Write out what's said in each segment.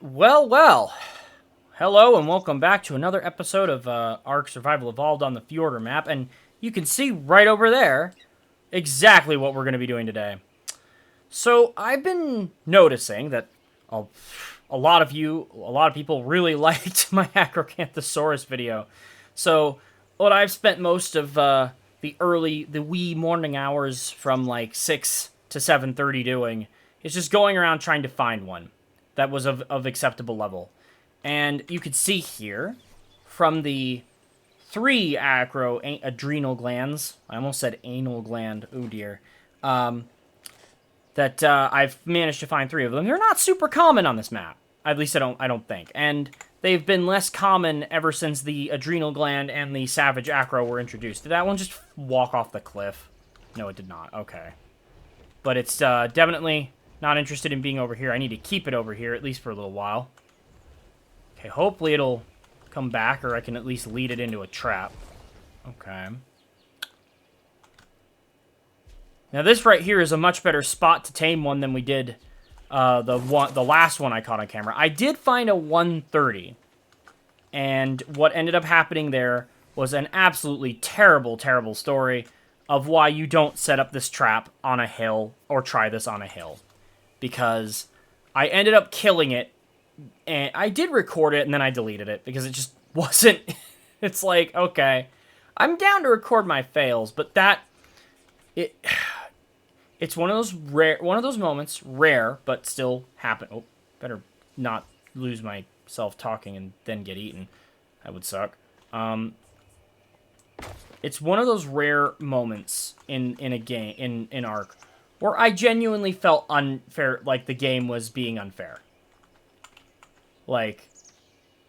Well. Hello and welcome back to another episode of ARK Survival Evolved on the Fjordur map, and you can see right over there exactly what we're going to be doing today. So I've been noticing that a lot of people really liked my Acrocanthosaurus video. So what I've spent most of the wee morning hours from like 6 to 7:30 doing is just going around trying to find one that was of acceptable level. And you could see here, from the 3 adrenal glands, I almost said anal gland, oh dear, that I've managed to find 3 of them. They're not super common on this map, at least I don't think. And they've been less common ever since the adrenal gland and the savage acro were introduced. Did that one just walk off the cliff? No, it did not. Okay. But it's definitely not interested in being over here. I need to keep it over here, at least for a little while. Okay, hopefully it'll come back, or I can at least lead it into a trap. Okay. Now this right here is a much better spot to tame one than we did the last one I caught on camera. I did find a 130, and what ended up happening there was an absolutely terrible, terrible story of why you don't set up this trap on a hill or try this on a hill. Because I ended up killing it, and I did record it, and then I deleted it, because it just wasn't... It's like, okay, I'm down to record my fails, but it's one of those moments, rare, but still happen. Oh, better not lose myself talking and then get eaten. That would suck. It's one of those rare moments in a game, in ARK, where I genuinely felt unfair, like the game was being unfair. Like,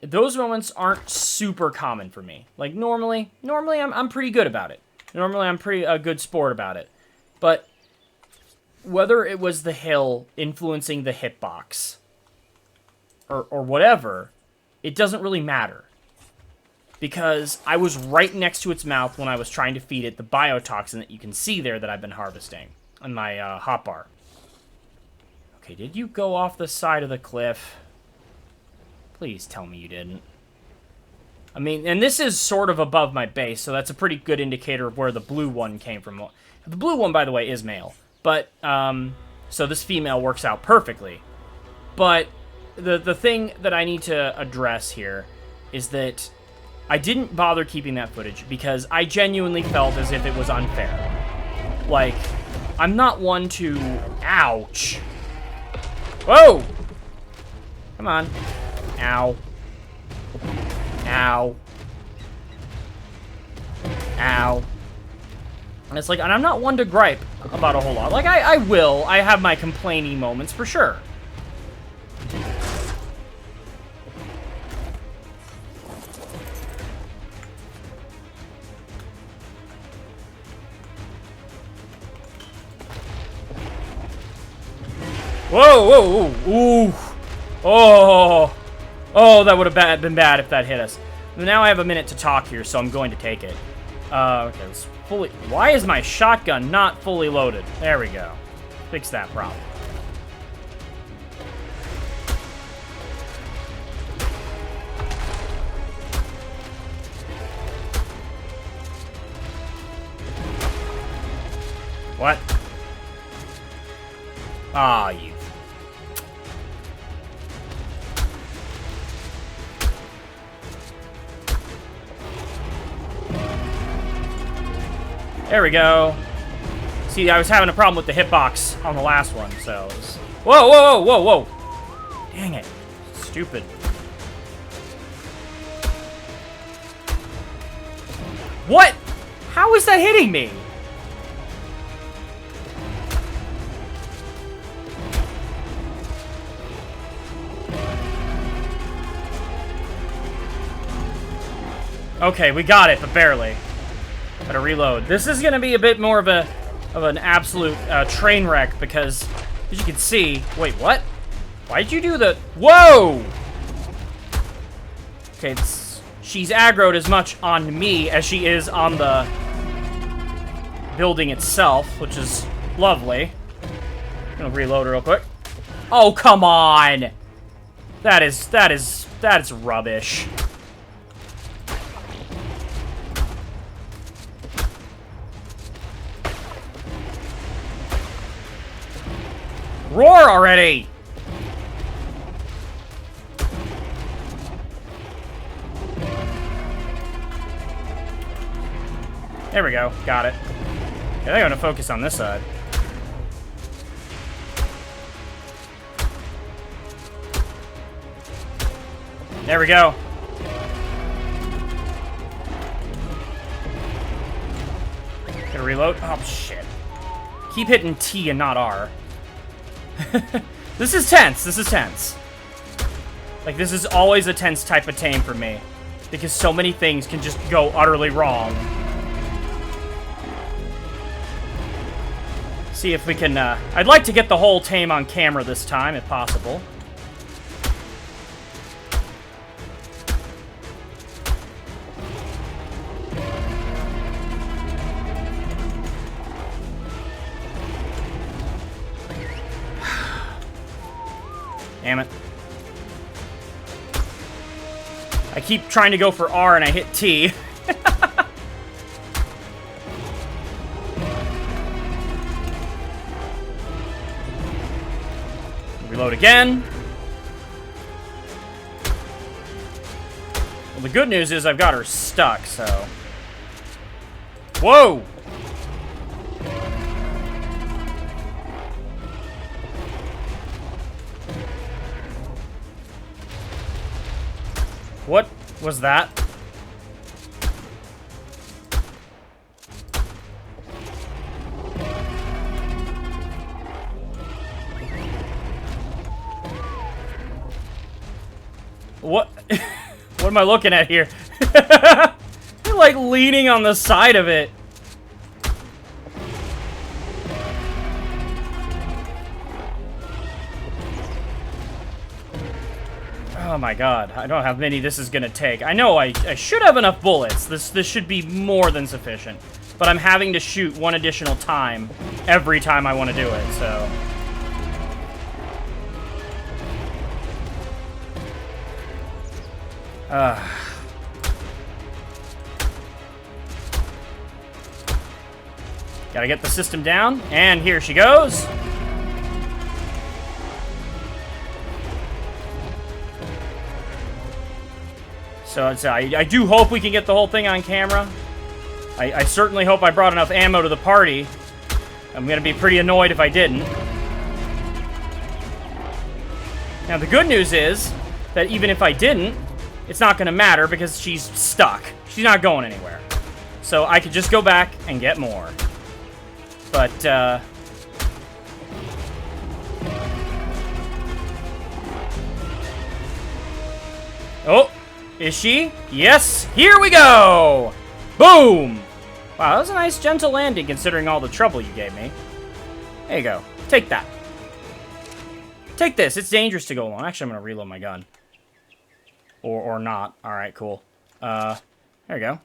those moments aren't super common for me. Like, normally I'm pretty good about it. Normally I'm pretty a good sport about it. But whether it was the hill influencing the hitbox or whatever, it doesn't really matter. Because I was right next to its mouth when I was trying to feed it the biotoxin that you can see there that I've been harvesting on my hotbar. Okay, did you go off the side of the cliff? Please tell me you didn't. I mean, and this is sort of above my base, so that's a pretty good indicator of where the blue one came from. The blue one, by the way, is male. But, so this female works out perfectly. But the thing that I need to address here is that I didn't bother keeping that footage because I genuinely felt as if it was unfair. Like, I'm not one to... Ouch. Whoa! Come on. Ow. Ow. Ow. And it's like, and I'm not one to gripe about a whole lot. Like, I will. I have my complaining moments, for sure. Whoa, ooh. Oh, that would have been bad if that hit us. Now I have a minute to talk here, so I'm going to take it. Okay, let's fully... Why is my shotgun not fully loaded? There we go. Fix that problem. What? Ah, you... There we go. See, I was having a problem with the hitbox on the last one, so... Whoa! Dang it. Stupid. What? How is that hitting me? Okay, we got it, but barely. Gotta reload. This is gonna be a bit more of an absolute train wreck because, as you can see... Wait, what? Why'd you do the... Whoa! Okay, she's aggroed as much on me as she is on the building itself, which is lovely. I'm gonna reload real quick. Oh, come on! That is rubbish. Roar already! There we go. Got it. Yeah, they're gonna focus on this side. There we go. Gonna reload. Oh, shit. Keep hitting T and not R. This is tense. This is tense. Like, this is always a tense type of tame for me. Because so many things can just go utterly wrong. See if we can, I'd like to get the whole tame on camera this time, if possible. Damn it. I keep trying to go for R and I hit T. Reload again. Well, the good news is I've got her stuck, so... Whoa! What was that? What? What am I looking at here? You're like leaning on the side of it. Oh my god, I don't know how many this is gonna take. I know I should have enough bullets. This should be more than sufficient. But I'm having to shoot one additional time every time I want to do it, so... Gotta get the system down, and here she goes. So it's, I do hope we can get the whole thing on camera. I certainly hope I brought enough ammo to the party. I'm gonna be pretty annoyed if I didn't. Now the good news is that even if I didn't, it's not gonna matter because she's stuck. She's not going anywhere. So I could just go back and get more. But, oh, is she? Yes, here we go! Boom! Wow, that was a nice gentle landing considering all the trouble you gave me. There you go. Take that. Take this. It's dangerous to go alone. Actually, I'm going to reload my gun. Or not. Alright, cool. There we go.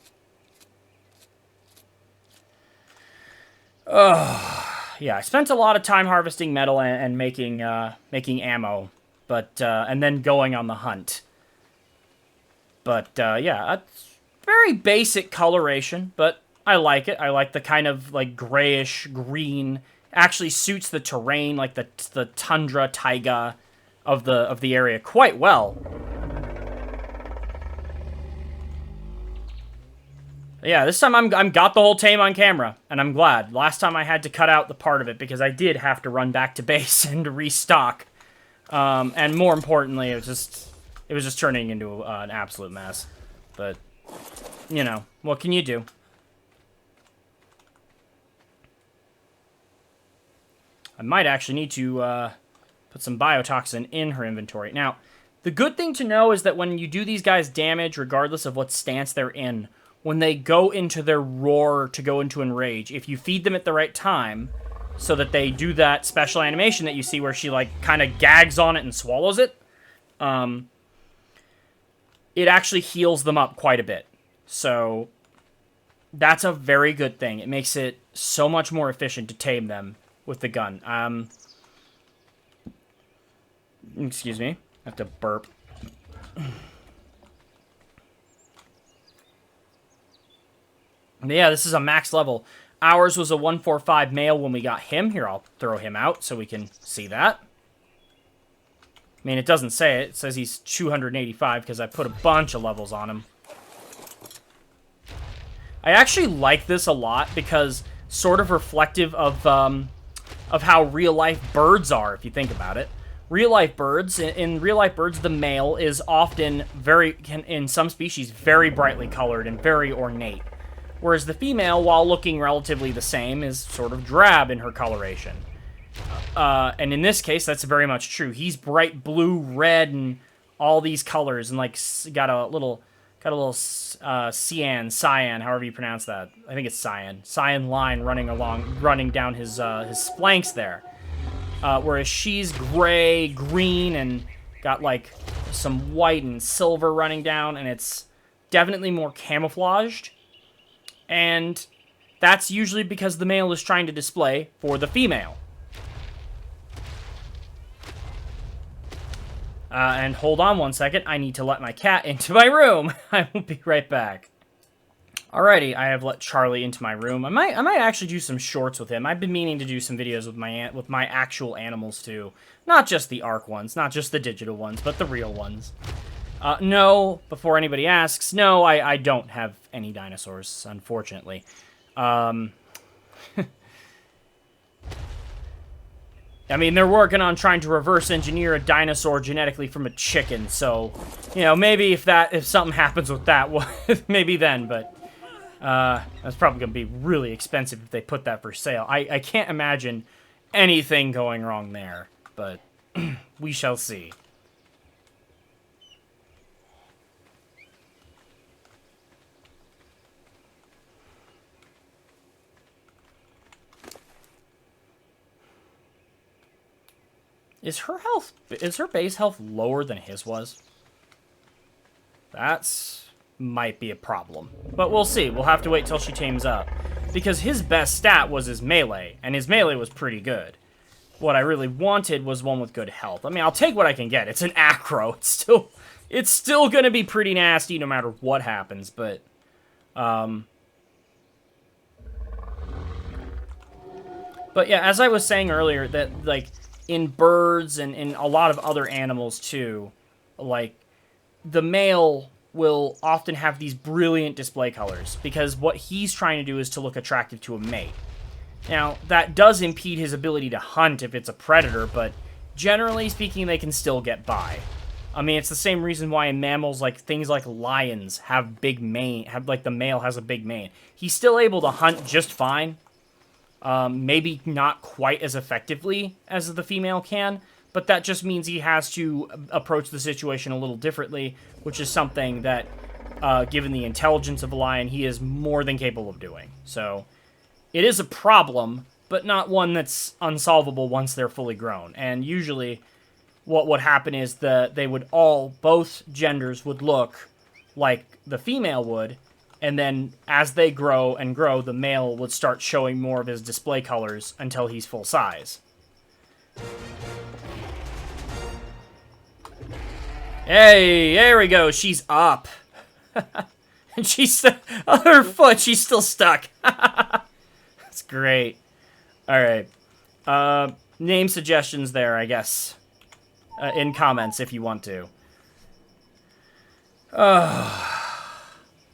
Yeah, I spent a lot of time harvesting metal and making ammo, but and then going on the hunt. But yeah, it's very basic coloration, but I like it. I like the kind of like grayish green. Actually suits the terrain, like the tundra taiga of the area quite well. Yeah, this time I'm got the whole tame on camera, and I'm glad. Last time I had to cut out the part of it because I did have to run back to base and restock. And more importantly, it was just turning into an absolute mess. But you know, what can you do? I might actually need to put some biotoxin in her inventory. Now, the good thing to know is that when you do these guys damage, regardless of what stance they're in, when they go into their roar to go into enrage, if you feed them at the right time, so that they do that special animation that you see where she, like, kind of gags on it and swallows it, it actually heals them up quite a bit. So, that's a very good thing. It makes it so much more efficient to tame them with the gun. Excuse me. have to burp. Yeah, this is a max level. Ours was a 145 male when we got him. Here, I'll throw him out so we can see that. I mean, it doesn't say it. It says he's 285 because I put a bunch of levels on him. I actually like this a lot because sort of reflective of how real-life birds are, if you think about it. Real-life birds, in real-life birds, the male is often in some species, very brightly colored and very ornate. Whereas the female, while looking relatively the same, is sort of drab in her coloration. And in this case, that's very much true. He's bright blue, red, and all these colors, and like got a little cyan, however you pronounce that. I think it's cyan line running down his flanks there. Whereas she's gray, green, and got like some white and silver running down, and it's definitely more camouflaged. And that's usually because the male is trying to display for the female. And hold on one second, I need to let my cat into my room. I will be right back. Alrighty, I have let Charlie into my room. I might actually do some shorts with him. I've been meaning to do some videos with my actual animals too. Not just the ARK ones, not just the digital ones, but the real ones. No, before anybody asks, no, I don't have any dinosaurs, unfortunately. I mean, they're working on trying to reverse engineer a dinosaur genetically from a chicken, so, you know, maybe if something happens with that, well, maybe then, but, that's probably gonna be really expensive if they put that for sale. I can't imagine anything going wrong there, but we shall see. Is her base health lower than his was? That's might be a problem. But we'll see. We'll have to wait till she tames up. Because his best stat was his melee, and his melee was pretty good. What I really wanted was one with good health. I mean, I'll take what I can get. It's an acro. It's still gonna be pretty nasty no matter what happens, but yeah, as I was saying earlier, that like in birds and in a lot of other animals too, like the male will often have these brilliant display colors because what he's trying to do is to look attractive to a mate. Now, that does impede his ability to hunt if it's a predator, but generally speaking, they can still get by. I mean, it's the same reason why in mammals, like things like lions have big mane, like the male has a big mane. He's still able to hunt just fine. Maybe not quite as effectively as the female can, but that just means he has to approach the situation a little differently, which is something that, given the intelligence of a lion, he is more than capable of doing. So, it is a problem, but not one that's unsolvable once they're fully grown. And usually, what would happen is both genders would look like the female would, and then as they grow and grow, the male would start showing more of his display colors until he's full size. Hey, there we go. She's up. And she's on her foot. She's still stuck. That's great. All right. Name suggestions there, I guess. In comments if you want to.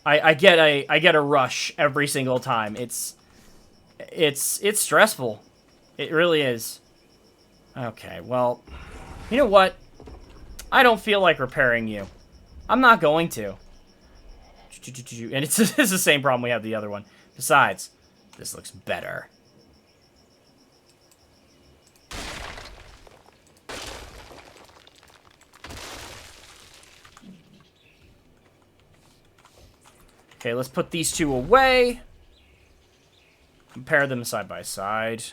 I get a rush every single time. It's stressful. It really is. Okay, well, you know what? I don't feel like repairing you. I'm not going to. And it's the same problem we have with the other one. Besides, this looks better. Okay, let's put these two away. Compare them side by side.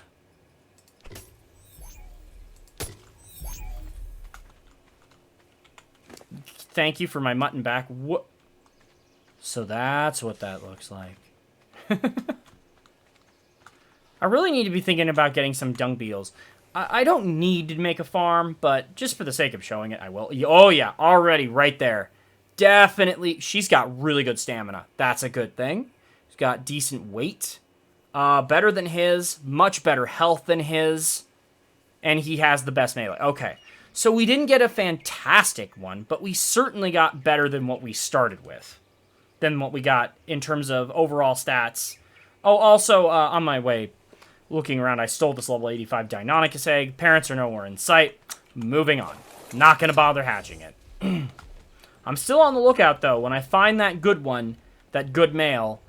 Thank you for my mutton back. What? So that's what that looks like. I really need to be thinking about getting some dung beetles. I don't need to make a farm, but just for the sake of showing it, I will. Oh, yeah, already right there. Definitely, she's got really good stamina. That's a good thing. She's got decent weight. Better than his, much better health than his, and he has the best melee. Okay, so we didn't get a fantastic one, but we certainly got better than what we started with, than what we got in terms of overall stats. Oh, also, on my way looking around, I stole this level 85 Deinonychus egg. Parents are nowhere in sight. Moving on. Not going to bother hatching it. I'm still on the lookout, though. When I find that good one, that good male,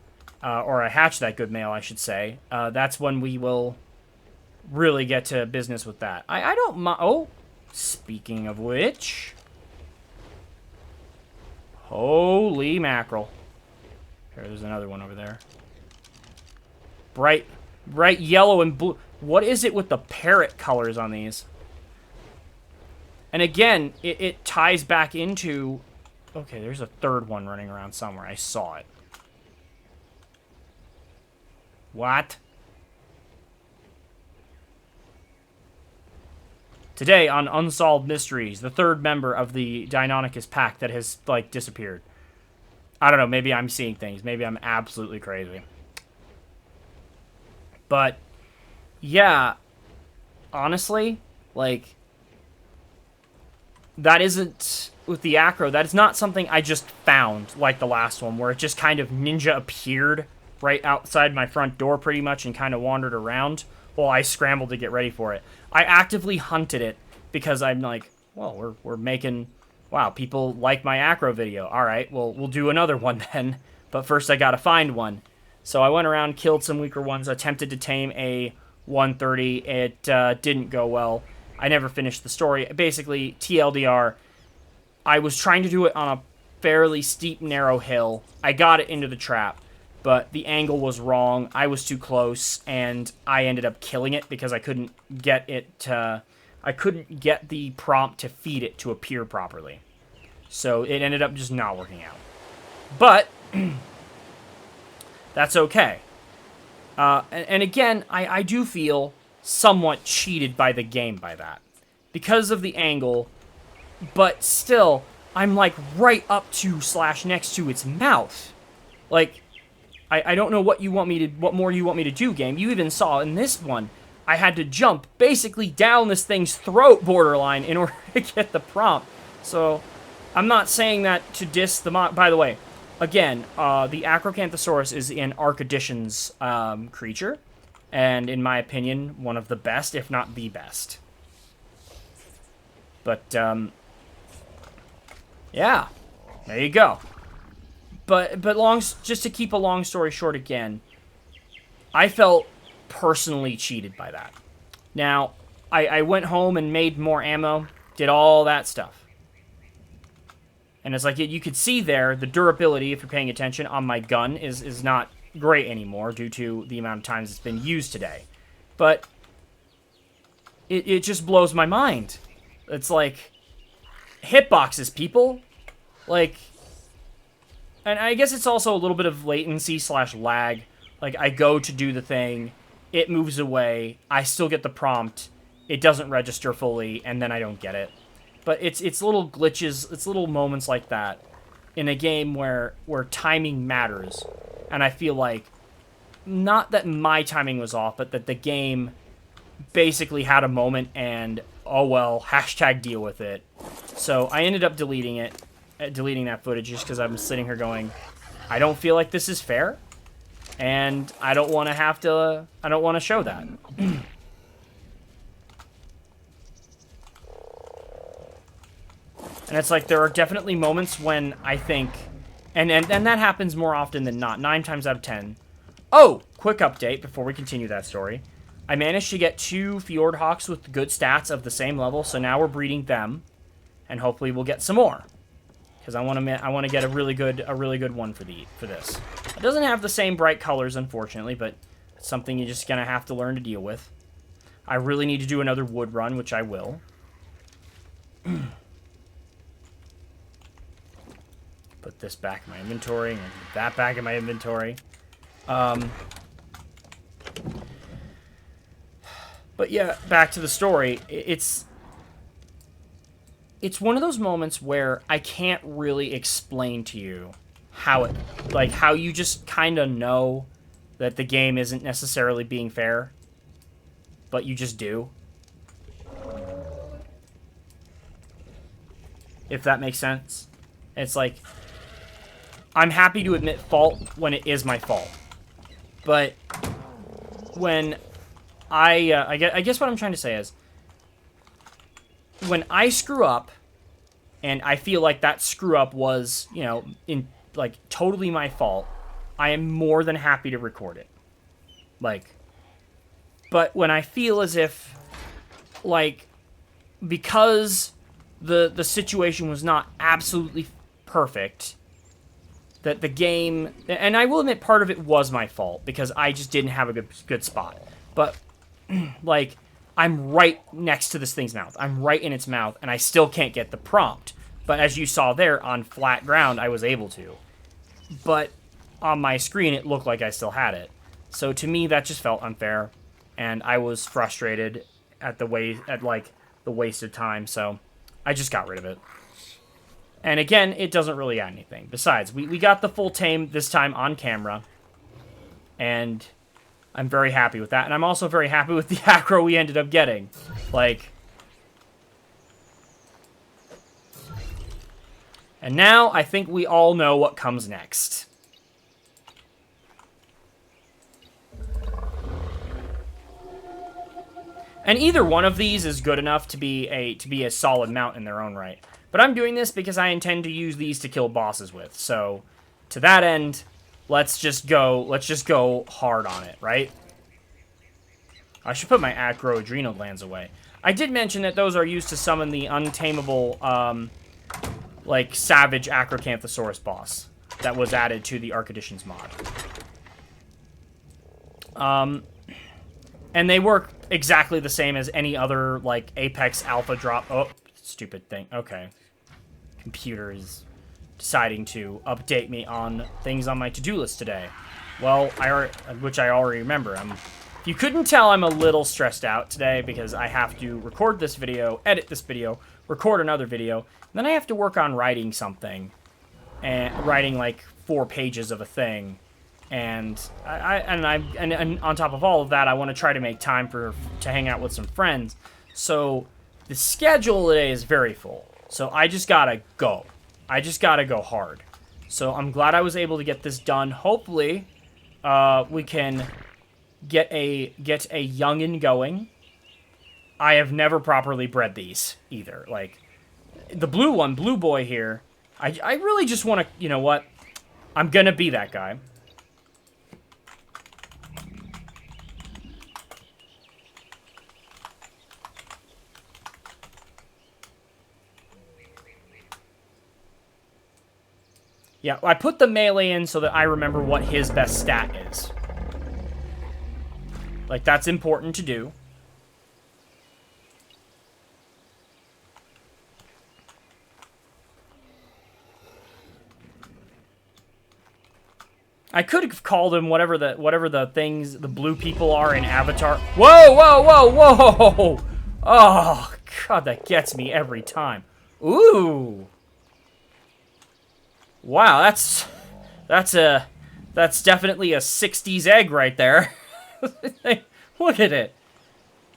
or I hatch that good male, I should say, that's when we will really get to business with that. I don't mind. Oh, speaking of which. Holy mackerel. Here, there's another one over there. Bright yellow and blue. What is it with the parrot colors on these? And again, it ties back into... Okay, there's a third one running around somewhere. I saw it. What? Today on Unsolved Mysteries, the third member of the Deinonychus pack that has, like, disappeared. I don't know, maybe I'm seeing things. Maybe I'm absolutely crazy. But, yeah, honestly, like, that isn't, with the Acro, that is not something I just found, like the last one, where it just kind of ninja appeared right outside my front door pretty much and kind of wandered around while I scrambled to get ready for it. I actively hunted it because I'm like, well, we're making, wow, people like my Acro video. All right, well, we'll do another one then, but first I gotta find one. So I went around, killed some weaker ones, attempted to tame a 130. It didn't go well. I never finished the story. Basically, TLDR, I was trying to do it on a fairly steep, narrow hill. I got it into the trap, but the angle was wrong. I was too close, and I ended up killing it because I couldn't get it to... I couldn't get the prompt to feed it to appear properly. So it ended up just not working out. But... that's okay. And again, I do feel somewhat cheated by the game by that. Because of the angle, but still, I'm like right up to / next to its mouth. Like, I don't know what more you want me to do, game. You even saw in this one, I had to jump basically down this thing's throat borderline in order to get the prompt. So, I'm not saying that to diss the mod. By the way, again, the Acrocanthosaurus is an ARK Editions creature, and in my opinion, one of the best, if not the best. But, yeah, there you go. But just to keep a long story short again, I felt personally cheated by that. Now, I went home and made more ammo, did all that stuff. And it's like, you could see there, the durability, if you're paying attention, on my gun is not great anymore due to the amount of times it's been used today. But it just blows my mind. It's like, hitboxes, people. Like, and I guess it's also a little bit of latency / lag. Like, I go to do the thing, it moves away, I still get the prompt, it doesn't register fully, and then I don't get it. But it's little glitches, it's little moments like that in a game where timing matters. And I feel like, not that my timing was off, but that the game basically had a moment and, oh well, # deal with it. So I ended up deleting that footage just because I'm sitting here going, I don't feel like this is fair. And I don't want to show that. And it's like, there are definitely moments when I think, and that happens more often than not, 9 times out of 10. Oh, quick update before we continue that story. I managed to get 2 Fjord Hawks with good stats of the same level, so now we're breeding them, and hopefully we'll get some more. Because I want to get a really good one for this. It doesn't have the same bright colors, unfortunately, but it's something you're just gonna have to learn to deal with. I really need to do another wood run, which I will. Put this back in my inventory, and put that back in my inventory. But But yeah, back to the story. It's one of those moments where I can't really explain to you how it, like, how you just kind of know that the game isn't necessarily being fair, but you just do. If that makes sense. It's like, I'm happy to admit fault when it is my fault. But when I guess what I'm trying to say is, when I screw up, and I feel like that screw up was, you know, like, totally my fault, I am more than happy to record it. Like, but when I feel as if, like, because the situation was not absolutely perfect, that the game, and I will admit part of it was my fault, because I just didn't have a good spot. But, like, I'm right next to this thing's mouth. I'm right in its mouth, and I still can't get the prompt. But as you saw there, on flat ground, I was able to. But on my screen, it looked like I still had it. So to me, that just felt unfair, and I was frustrated at the wasted time, so I just got rid of it. And again, it doesn't really add anything. Besides, we got the full tame this time on camera, and I'm very happy with that. And I'm also very happy with the acro we ended up getting. Like, and now I think we all know what comes next. And either one of these is good enough to be a solid mount in their own right. But I'm doing this because I intend to use these to kill bosses with. So, to that end, let's just go hard on it, right? I should put my acro adrenal glands away. I did mention that those are used to summon the untamable, like, savage Acrocanthosaurus boss that was added to the ARK Editions mod. And they work exactly the same as any other, like, Apex Alpha drop. Oh, stupid thing. Okay. Computer is deciding to update me on things on my to-do list today. Well, which I already remember. If you couldn't tell, I'm a little stressed out today because I have to record this video, edit this video, record another video, and then I have to work on writing something, and writing like 4 pages of a thing. And on top of all of that, I want to try to make time to hang out with some friends. So the schedule today is very full. So I just gotta go. I just gotta go hard. So I'm glad I was able to get this done. Hopefully, we can get a youngin going. I have never properly bred these either. Like the blue boy here. I really just want to. You know what? I'm gonna be that guy. Yeah, I put the melee in so that I remember what his best stat is. Like, that's important to do. I could have called him whatever the things, the blue people are in Avatar. Whoa, whoa, whoa, whoa! Oh, God, that gets me every time. Ooh. Wow, that's definitely a 60s egg right there. Look at it.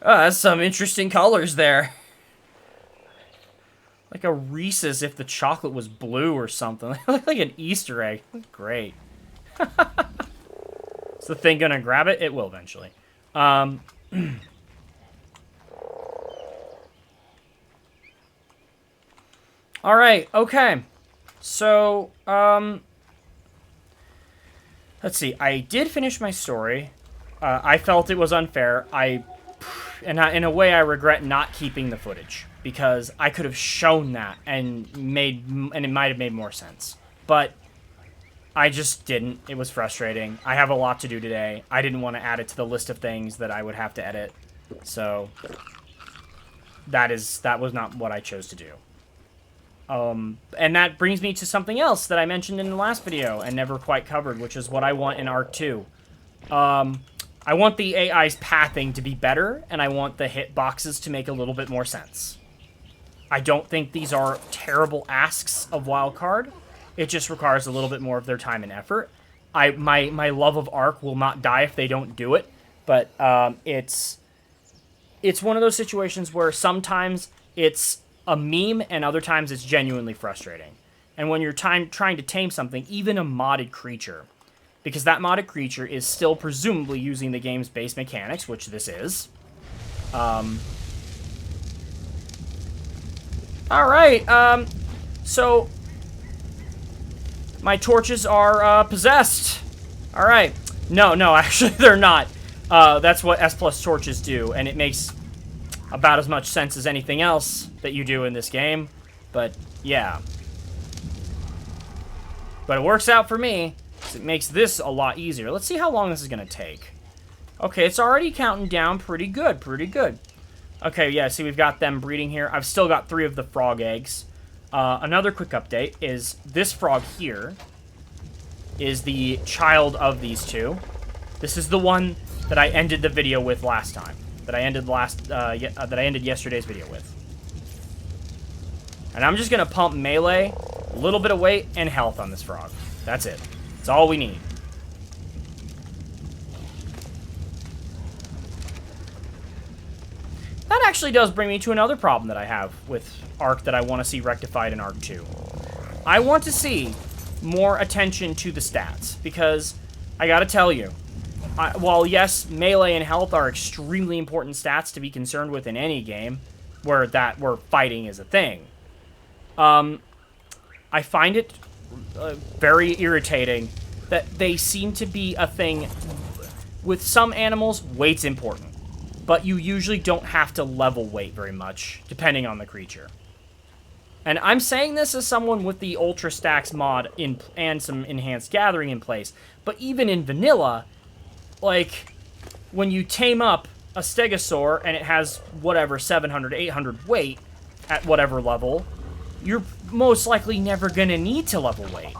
Oh, that's some interesting colors there. Like a Reese's if the chocolate was blue or something. They look like an Easter egg. Great. Is the thing gonna grab it? It will eventually. All right, okay. So, let's see. I did finish my story. I felt it was unfair. In a way, I regret not keeping the footage because I could have shown that and it might have made more sense. But I just didn't. It was frustrating. I have a lot to do today. I didn't want to add it to the list of things that I would have to edit. So that was not what I chose to do. And that brings me to something else that I mentioned in the last video and never quite covered, which is what I want in ARK 2. I want the AI's pathing to be better, and I want the hitboxes to make a little bit more sense. I don't think these are terrible asks of Wildcard. It just requires a little bit more of their time and effort. My love of ARK will not die if they don't do it, but it's one of those situations where sometimes it's a meme and other times it's genuinely frustrating. And when you're trying to tame something, even a modded creature, because that modded creature is still presumably using the game's base mechanics, which this is. Alright, so my torches are possessed. Alright. No, actually they're not. That's what S+ torches do, and it makes about as much sense as anything else that you do in this game. But, yeah. But it works out for me, because it makes this a lot easier. Let's see how long this is going to take. Okay, it's already counting down pretty good, Okay, yeah, see, we've got them breeding here. I've still got 3 of the frog eggs. Another quick update is this frog here is the child of these 2. This is the one that I ended the video with last time. That I ended yesterday's video with. And I'm just gonna pump melee, a little bit of weight, and health on this frog. That's it. That's all we need. That actually does bring me to another problem that I have with ARK that I want to see rectified in ARK 2. I want to see more attention to the stats, because I gotta tell you, while yes, melee and health are extremely important stats to be concerned with in any game where fighting is a thing, I find it very irritating that they seem to be a thing. With some animals, weight's important, but you usually don't have to level weight very much, depending on the creature. And I'm saying this as someone with the Ultra Stacks mod and some Enhanced Gathering in place, but even in vanilla, like, when you tame up a Stegosaur and it has, whatever, 700, 800 weight at whatever level, you're most likely never going to need to level weight.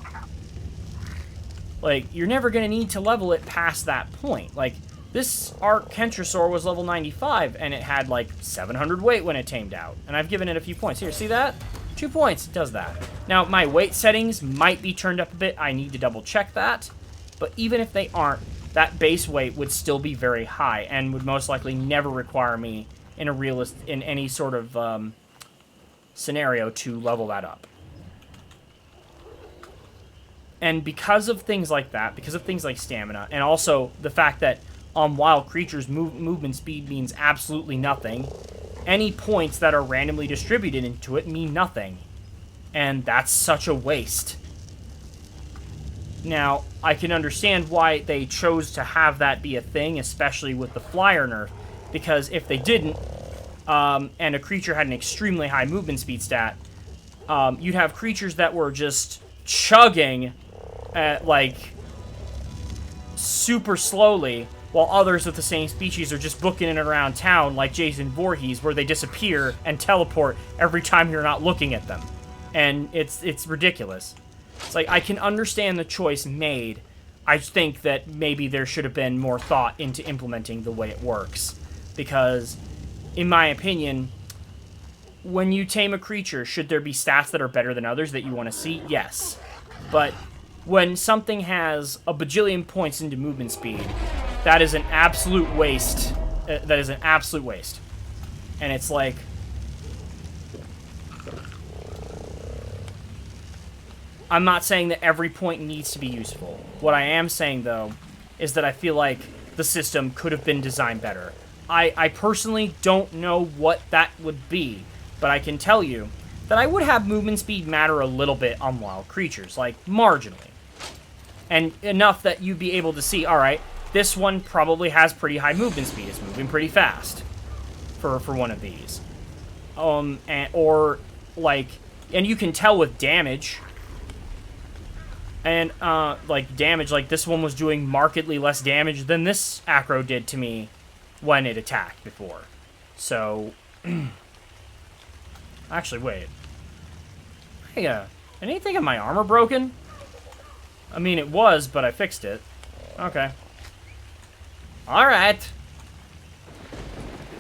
Like, you're never going to need to level it past that point. Like, this Acrocanthosaurus was level 95, and it had, like, 700 weight when it tamed out. And I've given it a few points. Here, see that? 2 points, it does that. Now, my weight settings might be turned up a bit. I need to double-check that. But even if they aren't, that base weight would still be very high and would most likely never require me in any sort of scenario to level that up. And because of things like that, because of things like stamina, and also the fact that on wild creatures, movement speed means absolutely nothing, any points that are randomly distributed into it mean nothing. And that's such a waste. Now, I can understand why they chose to have that be a thing, especially with the flyer nerf, because if they didn't, and a creature had an extremely high movement speed stat, you'd have creatures that were just chugging at, like, super slowly, while others with the same species are just booking it around town like Jason Voorhees, where they disappear and teleport every time you're not looking at them. And it's ridiculous. It's like, I can understand the choice made. I think that maybe there should have been more thought into implementing the way it works. Because, in my opinion, when you tame a creature, should there be stats that are better than others that you want to see? Yes. But when something has a bajillion points into movement speed, that is an absolute waste. That is an absolute waste. And it's like, I'm not saying that every point needs to be useful. What I am saying, though, is that I feel like the system could have been designed better. I personally don't know what that would be, but I can tell you that I would have movement speed matter a little bit on wild creatures, like marginally. And enough that you'd be able to see, alright, this one probably has pretty high movement speed. It's moving pretty fast for one of these. And you can tell with damage. And, damage, like, this one was doing markedly less damage than this Acro did to me when it attacked before. So, actually, wait. Hey, anything in my armor broken? I mean, it was, but I fixed it. Okay. All right.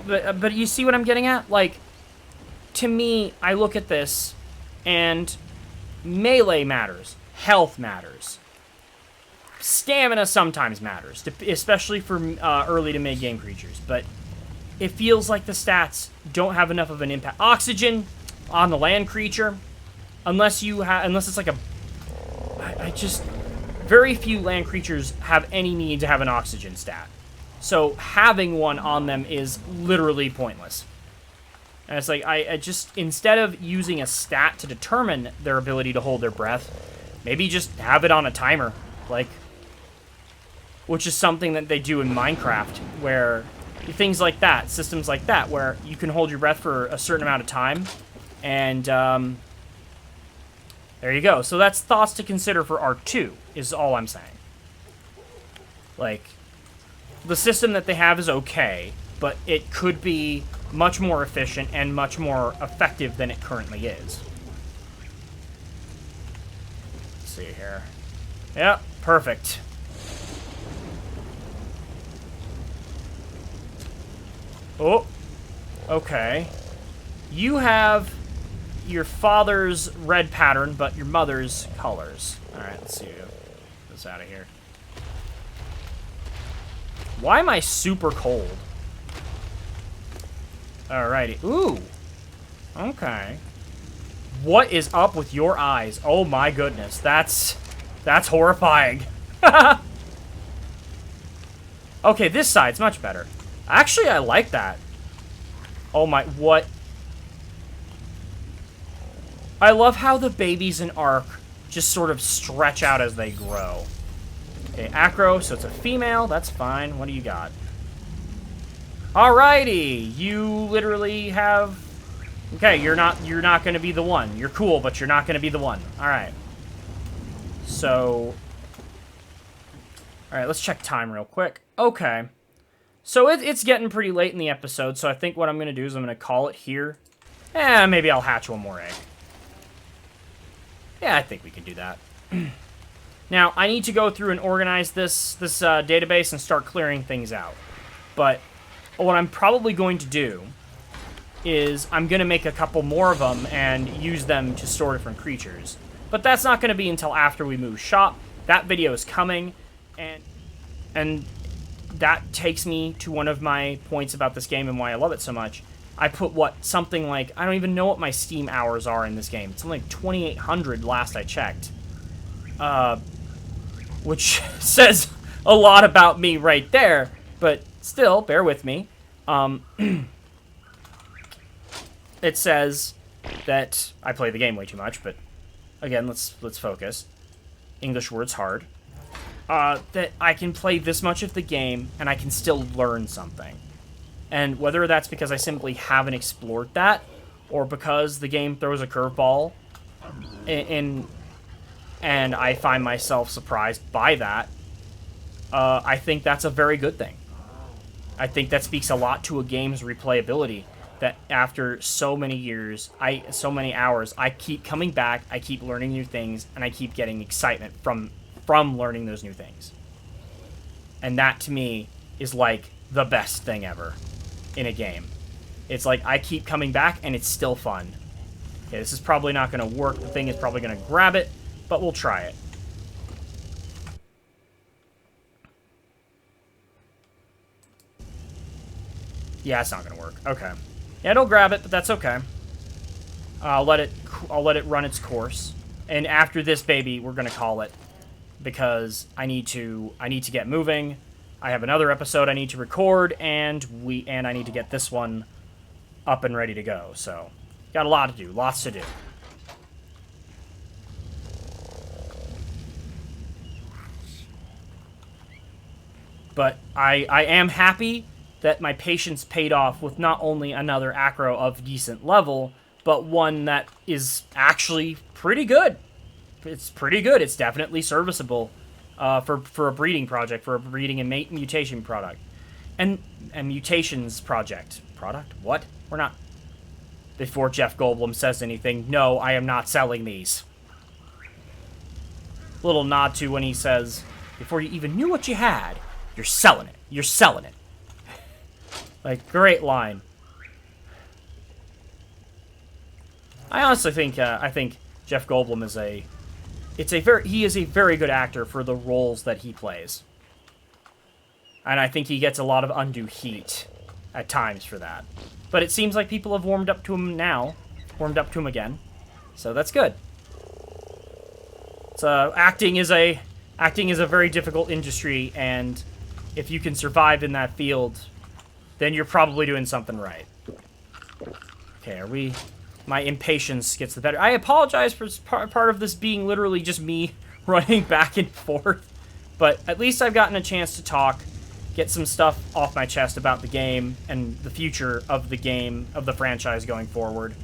But you see what I'm getting at? Like, to me, I look at this, and melee matters. Health matters. Stamina sometimes matters, especially for early to mid-game creatures. But it feels like the stats don't have enough of an impact. Oxygen on the land creature, unless it's like a... I just... Very few land creatures have any need to have an oxygen stat. So having one on them is literally pointless. And it's like, I just, instead of using a stat to determine their ability to hold their breath, maybe just have it on a timer. Like, which is something that they do in Minecraft, where things like that, systems like that, where you can hold your breath for a certain amount of time. And, there you go. So that's thoughts to consider for ARK 2, is all I'm saying. Like, the system that they have is okay, but it could be much more efficient and much more effective than it currently is. Let's see here. Yep, perfect. Oh, okay. You have your father's red pattern, but your mother's colors. Alright, let's see. Get this out of here. Why am I super cold? Alrighty. Ooh. Okay. What is up with your eyes? Oh my goodness. That's horrifying. Okay, this side's much better. Actually, I like that. Oh my, what? I love how the babies in ARK just sort of stretch out as they grow. Okay, Acro, so it's a female. That's fine. What do you got? Alrighty, you literally have... Okay, you're not going to be the one. You're cool, but you're not going to be the one. Alright. So... Alright, let's check time real quick. Okay. So it's getting pretty late in the episode, so I think what I'm going to do is I'm going to call it here. Maybe I'll hatch one more egg. Yeah, I think we can do that. Now, I need to go through and organize this database and start clearing things out. But what I'm probably going to do is I'm going to make a couple more of them and use them to store different creatures. But that's not going to be until after we move shop. That video is coming, and that takes me to one of my points about this game and why I love it so much. I put, something like, I don't even know what my Steam hours are in this game. It's something like 2,800 last I checked. Which says a lot about me right there, but still, bear with me. It says that I play the game way too much, but again, let's focus. English words hard. That I can play this much of the game and I can still learn something. And whether that's because I simply haven't explored that, or because the game throws a curveball, and I find myself surprised by that, I think that's a very good thing. I think that speaks a lot to a game's replayability, that after so many years, so many hours, I keep coming back, I keep learning new things, and I keep getting excitement from learning those new things. And that, to me, is like the best thing ever in a game. It's like I keep coming back and it's still fun. Okay, this is probably not going to work. The thing is probably going to grab it, but we'll try it. Yeah, it's not going to work. Okay. Yeah, it'll grab it, but that's okay. I'll let it run its course. And after this baby, we're going to call it, because I need to get moving. I have another episode I need to record, and I need to get this one up and ready to go. So, got a lot to do, lots to do. But I am happy that my patience paid off with not only another Acro of decent level, but one that is actually pretty good. It's pretty good. It's definitely serviceable. For a breeding project, for a breeding and mutation product. And mutations project. Product? What? We're not... Before Jeff Goldblum says anything, no, I am not selling these. Little nod to when he says, before you even knew what you had, You're selling it. You're selling it. Like, great line. I honestly think, I think Jeff Goldblum is he is a very good actor for the roles that he plays. And I think he gets a lot of undue heat at times for that. But it seems like people have warmed up to him now. Warmed up to him again. So that's good. So acting is a very difficult industry, and if you can survive in that field, then you're probably doing something right. Okay, my impatience gets the better. I apologize for part of this being literally just me running back and forth, but at least I've gotten a chance to talk, get some stuff off my chest about the game and the future of the game, of the franchise going forward.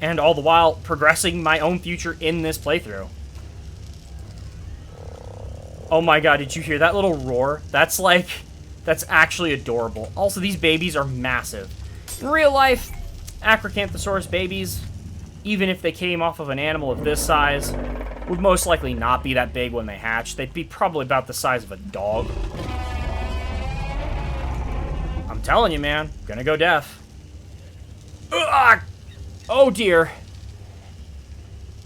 And all the while progressing my own future in this playthrough. Oh my god, did you hear that little roar? That's actually adorable. Also, these babies are massive. In real life, Acrocanthosaurus babies, even if they came off of an animal of this size, would most likely not be that big when they hatch. They'd be probably about the size of a dog. I'm telling you, man. Gonna go deaf. Ugh! Oh, dear.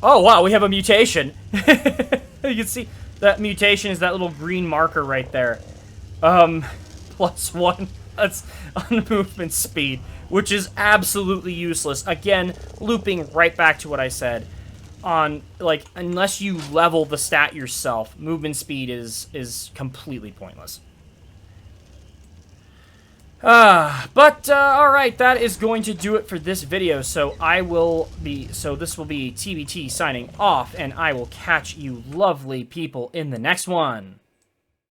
Oh, wow, we have a mutation. You can see that mutation is that little green marker right there. +1. That's on movement speed, which is absolutely useless. Again, looping right back to what I said. Like, unless you level the stat yourself, movement speed is completely pointless. Alright, that is going to do it for this video, so this will be TBT signing off, and I will catch you lovely people in the next one.